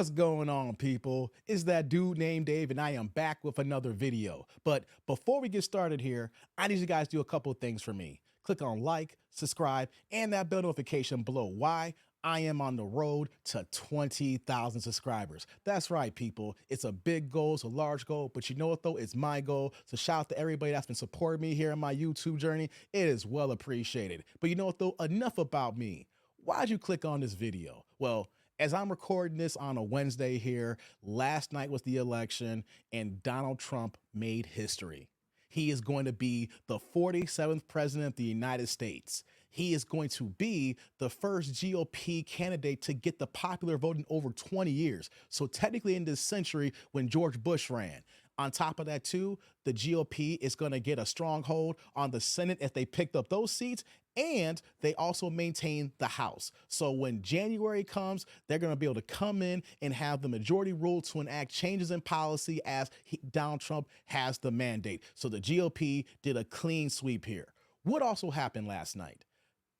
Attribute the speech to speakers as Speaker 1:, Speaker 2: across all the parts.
Speaker 1: What's going on, people? It's that dude named Dave, and I am back with another video. But before we get started here, I need you guys to do a couple of things for me. Click on like, subscribe, and that bell notification below. Why? I am on the road to 20,000 subscribers. That's right, people. It's a big goal, it's a large goal, but you know what though? It's my goal. So shout out to everybody that's been supporting me here on my YouTube journey. It is well appreciated. But you know what though? Enough about me. Why'd you click on this video? Well, as I'm recording this on a Wednesday here, last night was the election and Donald Trump made history. He is going to be the 47th president of the United States. He is going to be the first GOP candidate to get the popular vote in over 20 years. So technically in this century when George Bush ran. On top of that too, the GOP is going to get a stronghold on the Senate if they picked up those seats, and they also maintain the House. So when January comes, they're going to be able to come in and have the majority rule to enact changes in policy as Donald Trump has the mandate. So the GOP did a clean sweep here. What also happened last night?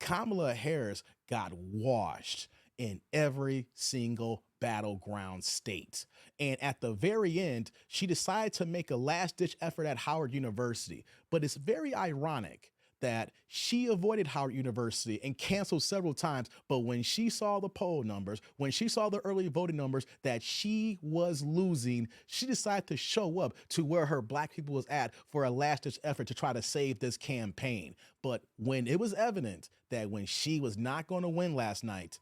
Speaker 1: Kamala Harris got washed in every single battleground state. And at the very end, she decided to make a last-ditch effort at Howard University. But it's very ironic that she avoided Howard University and canceled several times. But when she saw the poll numbers, when she saw the early voting numbers that she was losing, she decided to show up to where her black people was at for a last-ditch effort to try to save this campaign. But when it was evident that when she was not going to win last night,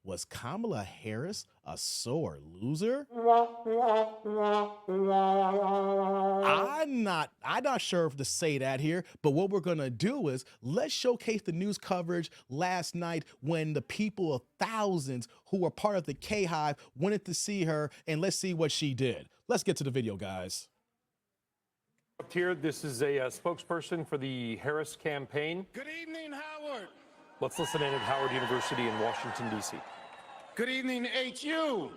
Speaker 1: was Kamala Harris a sore loser? I'm not sure if to say that here, but what we're gonna do is let's showcase the news coverage last night when the people of thousands who were part of the k-hive wanted to see her, and let's see what she did. Let's get to the video, guys.
Speaker 2: Up here, this is a spokesperson for the Harris campaign.
Speaker 3: Good evening, Howard.
Speaker 2: Let's listen in at Howard University in Washington, D.C.
Speaker 3: Good evening, HU.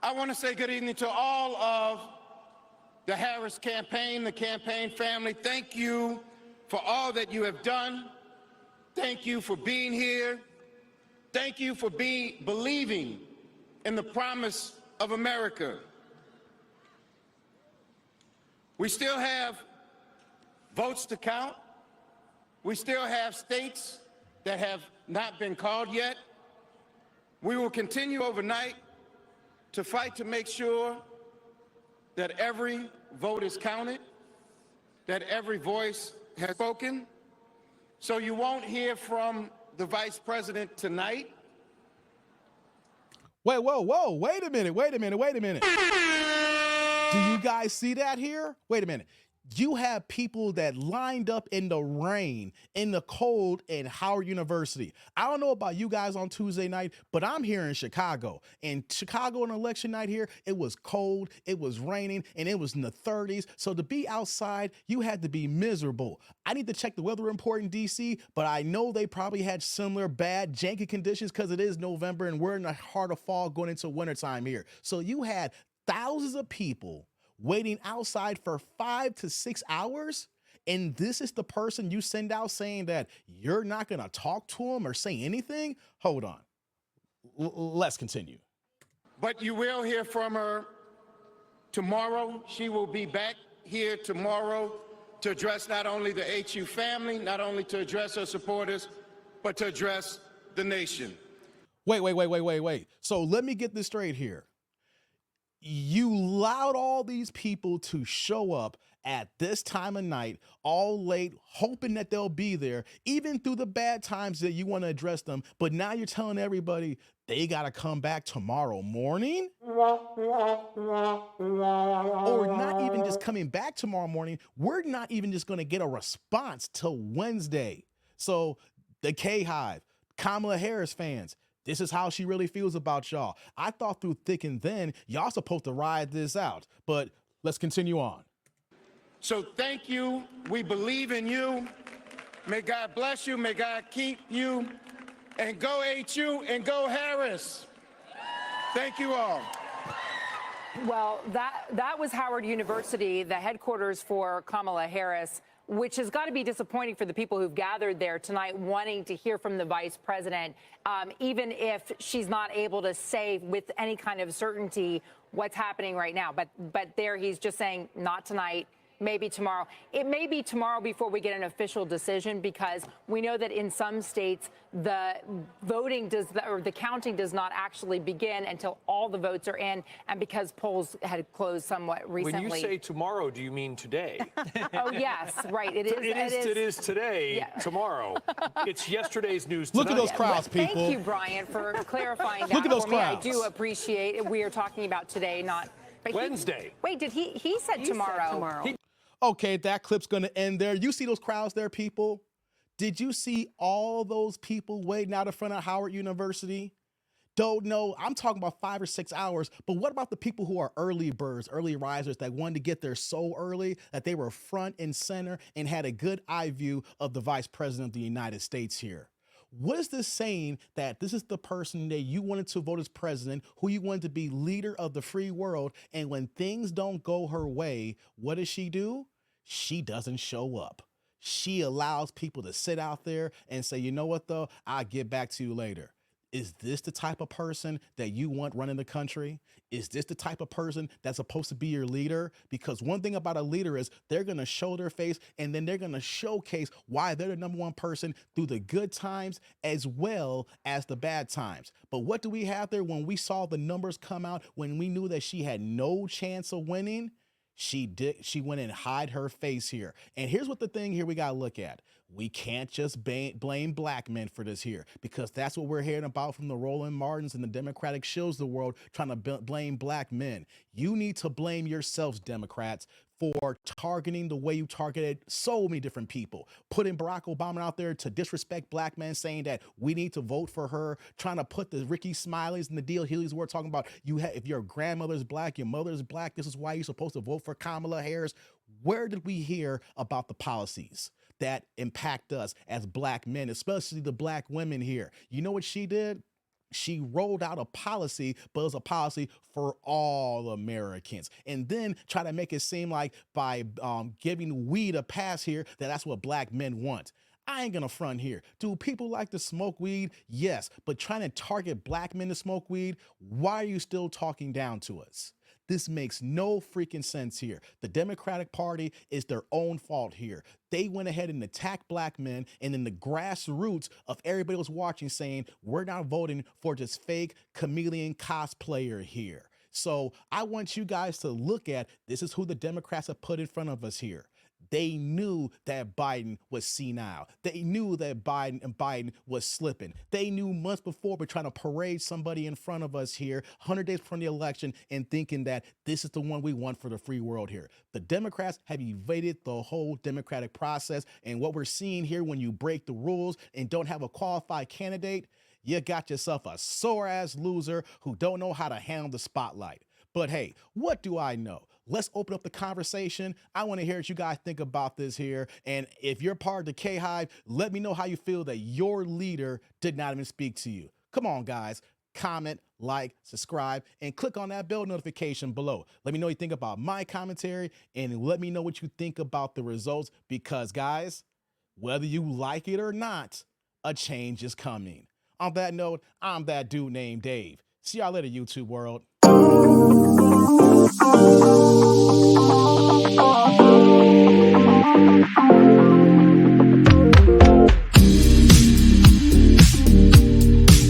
Speaker 3: I want to say good evening to all of the Harris campaign, the campaign family. Thank you for all that you have done. Thank you for being here. Thank you for believing in the promise of America. We still have votes to count. We still have states that have not been called yet. We will continue overnight to fight to make sure that every vote is counted, that every voice has spoken. So you won't hear from the vice president tonight.
Speaker 1: Wait a minute. Do you guys see that here? Wait a minute. You have people that lined up in the rain, in the cold in Howard University. I don't know about you guys on Tuesday night, but I'm here in Chicago. In Chicago on election night here, it was cold, it was raining, and it was in the 30s. So to be outside, you had to be miserable. I need to check the weather report in DC, but I know they probably had similar bad, janky conditions because it is November and we're in the heart of fall going into wintertime here. So you had thousands of people waiting outside for 5 to 6 hours, and this is the person you send out saying that you're not gonna talk to him or say anything? Hold on, let's continue.
Speaker 3: But you will hear from her tomorrow. She will be back here tomorrow to address not only the HU family, not only to address her supporters, but to address the nation.
Speaker 1: Wait. So let me get this straight here. You allowed all these people to show up at this time of night, all late, hoping that they'll be there, even through the bad times that you want to address them. But now you're telling everybody they got to come back tomorrow morning? Or not even just coming back tomorrow morning. We're not even just going to get a response till Wednesday. So the k-hive, Kamala Harris fans, this is how she really feels about y'all. I thought through thick and thin, y'all supposed to ride this out, but let's continue on.
Speaker 3: So thank you. We believe in you. May God bless you. May God keep you. And go HU and go Harris. Thank you all.
Speaker 4: Well, that was Howard University, the headquarters for Kamala Harris. which has got to be disappointing for the people who've gathered there tonight wanting to hear from the vice president, even if she's not able to say with any kind of certainty what's happening right now. But there he's just saying, not tonight. Maybe tomorrow. It may be tomorrow before we get an official decision, because we know that in some states the voting or the counting does not actually begin until all the votes are in, and because polls had closed somewhat recently.
Speaker 2: When you say tomorrow, do you mean today?
Speaker 4: Oh yes, right. It
Speaker 2: is today. Yeah. Tomorrow. It's yesterday's news tonight.
Speaker 1: Look at those crowds, people.
Speaker 4: Thank you, Brian, for clarifying that.
Speaker 1: Look at those
Speaker 4: for
Speaker 1: crowds.
Speaker 4: me. I do appreciate it. We are talking about today, not
Speaker 2: Wednesday.
Speaker 4: Wait, did he said tomorrow?
Speaker 1: Okay, that clip's going to end there. You see those crowds there, people? Did you see all those people waiting out in front of Howard University? Don't know. I'm talking about 5 or 6 hours. But what about the people who are early birds, early risers that wanted to get there so early that they were front and center and had a good eye view of the Vice President of the United States here? What is this saying that this is the person that you wanted to vote as president, who you wanted to be leader of the free world, and when things don't go her way, what does she do? She doesn't show up. She allows people to sit out there and say, you know what, though, I'll get back to you later. Is this the type of person that you want running the country? Is this the type of person that's supposed to be your leader? Because one thing about a leader is they're going to show their face, and then they're going to showcase why they're the number one person through the good times as well as the bad times. But what do we have there when we saw the numbers come out, when we knew that she had no chance of winning? She went and hide her face here. And here's what the thing here we got to look at. We can't just blame black men for this here, because that's what we're hearing about from the Roland Martins and the Democratic shills of the world, trying to blame black men. You need to blame yourselves, Democrats, for targeting the way you targeted so many different people, putting Barack Obama out there to disrespect black men, saying that we need to vote for her, trying to put the Ricky Smileys and the Deal Healey's were talking about if your grandmother's black, your mother's black, this is why you're supposed to vote for Kamala Harris. Where did we hear about the policies that impact us as black men, especially the black women here? You know what she did? She rolled out a policy, but it was a policy for all Americans, and then try to make it seem like by giving weed a pass here, that's what black men want. I ain't gonna front here. Do people like to smoke weed? Yes, but trying to target black men to smoke weed, why are you still talking down to us? This makes no freaking sense here. The Democratic Party is their own fault here. They went ahead and attacked black men, and then the grassroots of everybody was watching saying, we're not voting for this fake chameleon cosplayer here. So I want you guys to look at, this is who the Democrats have put in front of us here. They knew that Biden was senile. They knew that Biden was slipping. They knew months before, but trying to parade somebody in front of us here, 100 days from the election, and thinking that this is the one we want for the free world here. The Democrats have evaded the whole democratic process. And what we're seeing here, when you break the rules and don't have a qualified candidate, you got yourself a sore-ass loser who don't know how to handle the spotlight. But hey, what do I know? Let's open up the conversation. I want to hear what you guys think about this here. And if you're part of the K-hive, let me know how you feel that your leader did not even speak to you. Come on, guys. Comment, like, subscribe, and click on that bell notification below. Let me know what you think about my commentary, and let me know what you think about the results, because, guys, whether you like it or not, a change is coming. On that note, I'm that dude named Dave. See y'all later, YouTube world.